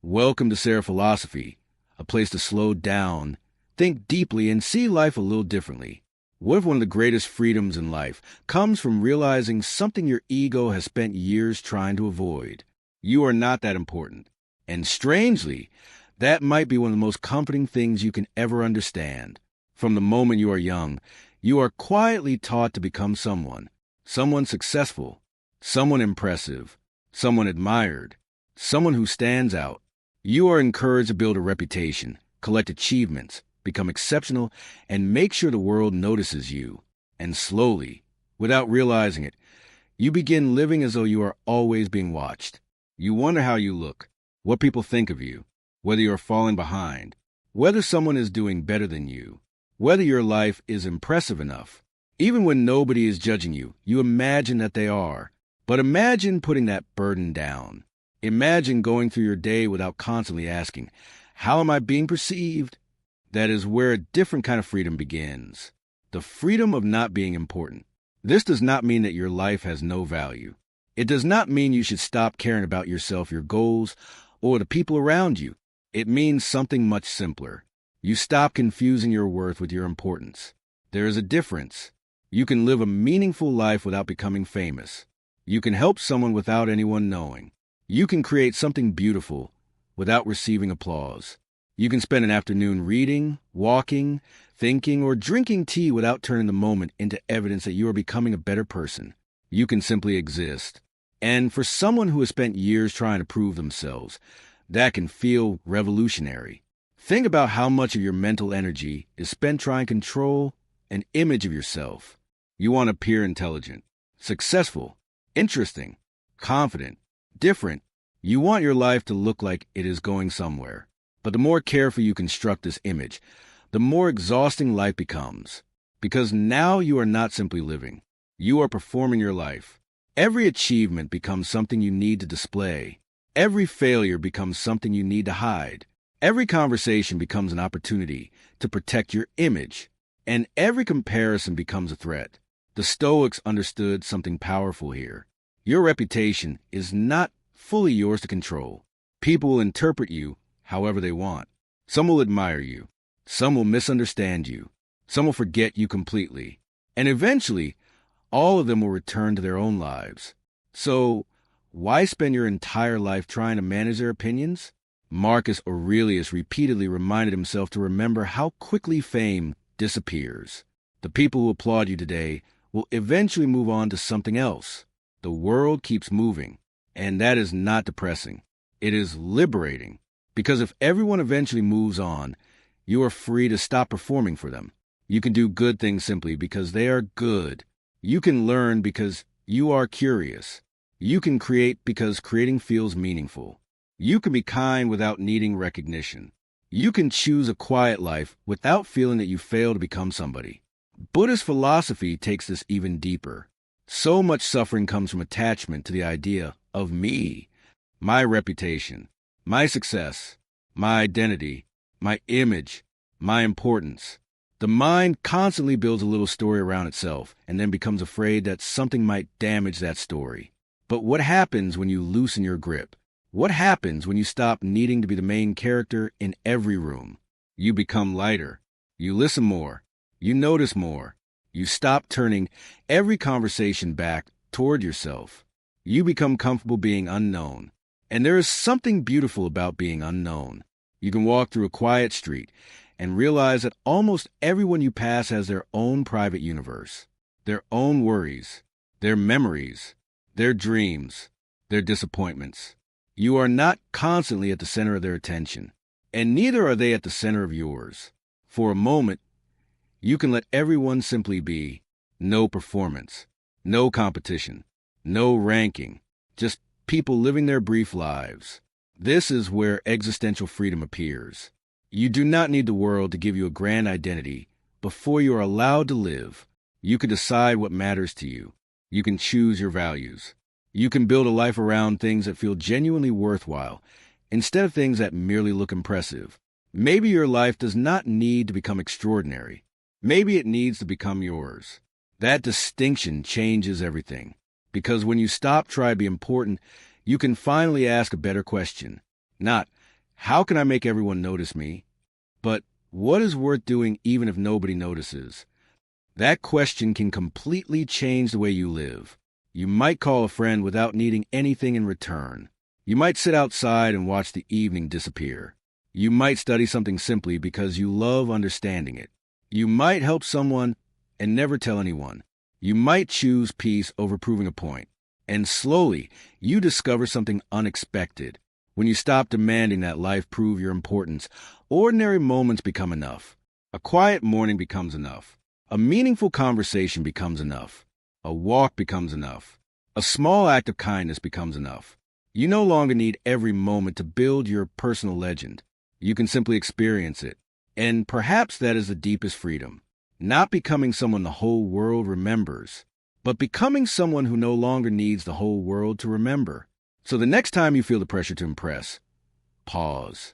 Welcome to Sarah Philosophy, a place to slow down, think deeply, and see life a little differently. What if one of the greatest freedoms in life comes from realizing something your ego has spent years trying to avoid? You are not that important. And strangely, that might be one of the most comforting things you can ever understand. From the moment you are young, you are quietly taught to become someone successful, someone impressive, someone admired, someone who stands out. You are encouraged to build a reputation, collect achievements, become exceptional, and make sure the world notices you. And slowly, without realizing it, you begin living as though you are always being watched. You wonder how you look, what people think of you, whether you are falling behind, whether someone is doing better than you, whether your life is impressive enough. Even when nobody is judging you, you imagine that they are. But imagine putting that burden down. Imagine going through your day without constantly asking, how am I being perceived? That is where a different kind of freedom begins. The freedom of not being important. This does not mean that your life has no value. It does not mean you should stop caring about yourself, your goals, or the people around you. It means something much simpler. You stop confusing your worth with your importance. There is a difference. You can live a meaningful life without becoming famous. You can help someone without anyone knowing. You can create something beautiful without receiving applause. You can spend an afternoon reading, walking, thinking, or drinking tea without turning the moment into evidence that you are becoming a better person. You can simply exist. And for someone who has spent years trying to prove themselves, that can feel revolutionary. Think about how much of your mental energy is spent trying to control an image of yourself. You want to appear intelligent, successful, interesting, confident, different. You want your life to look like it is going somewhere. But the more carefully you construct this image, the more exhausting life becomes. Because now you are not simply living. You are performing your life. Every achievement becomes something you need to display. Every failure becomes something you need to hide. Every conversation becomes an opportunity to protect your image. And every comparison becomes a threat. The Stoics understood something powerful here. Your reputation is not fully yours to control. People will interpret you however they want. Some will admire you. Some will misunderstand you. Some will forget you completely. And eventually, all of them will return to their own lives. So, why spend your entire life trying to manage their opinions? Marcus Aurelius repeatedly reminded himself to remember how quickly fame disappears. The people who applaud you today will eventually move on to something else. The world keeps moving, and that is not depressing. It is liberating, because if everyone eventually moves on, you are free to stop performing for them. You can do good things simply because they are good. You can learn because you are curious. You can create because creating feels meaningful. You can be kind without needing recognition. You can choose a quiet life without feeling that you fail to become somebody. Buddhist philosophy takes this even deeper. So much suffering comes from attachment to the idea of me, my reputation, my success, my identity, my image, my importance. The mind constantly builds a little story around itself and then becomes afraid that something might damage that story. But what happens when you loosen your grip? What happens when you stop needing to be the main character in every room? You become lighter. You listen more. You notice more. You stop turning every conversation back toward yourself. You become comfortable being unknown. And there is something beautiful about being unknown. You can walk through a quiet street and realize that almost everyone you pass has their own private universe, their own worries, their memories, their dreams, their disappointments. You are not constantly at the center of their attention, and neither are they at the center of yours. For a moment, you can let everyone simply be. No performance, no competition, no ranking, just people living their brief lives. This is where existential freedom appears. You do not need the world to give you a grand identity before you are allowed to live. You can decide what matters to you. You can choose your values. You can build a life around things that feel genuinely worthwhile instead of things that merely look impressive. Maybe your life does not need to become extraordinary. Maybe it needs to become yours. That distinction changes everything. Because when you stop trying to be important, you can finally ask a better question. Not, How can I make everyone notice me? But what is worth doing even if nobody notices? That question can completely change the way you live. You might call a friend without needing anything in return. You might sit outside and watch the evening disappear. You might study something simply because you love understanding it. You might help someone and never tell anyone. You might choose peace over proving a point. And slowly, you discover something unexpected. When you stop demanding that life prove your importance, ordinary moments become enough. A quiet morning becomes enough. A meaningful conversation becomes enough. A walk becomes enough. A small act of kindness becomes enough. You no longer need every moment to build your personal legend. You can simply experience it. And perhaps that is the deepest freedom. Not becoming someone the whole world remembers, but becoming someone who no longer needs the whole world to remember. So the next time you feel the pressure to impress, pause.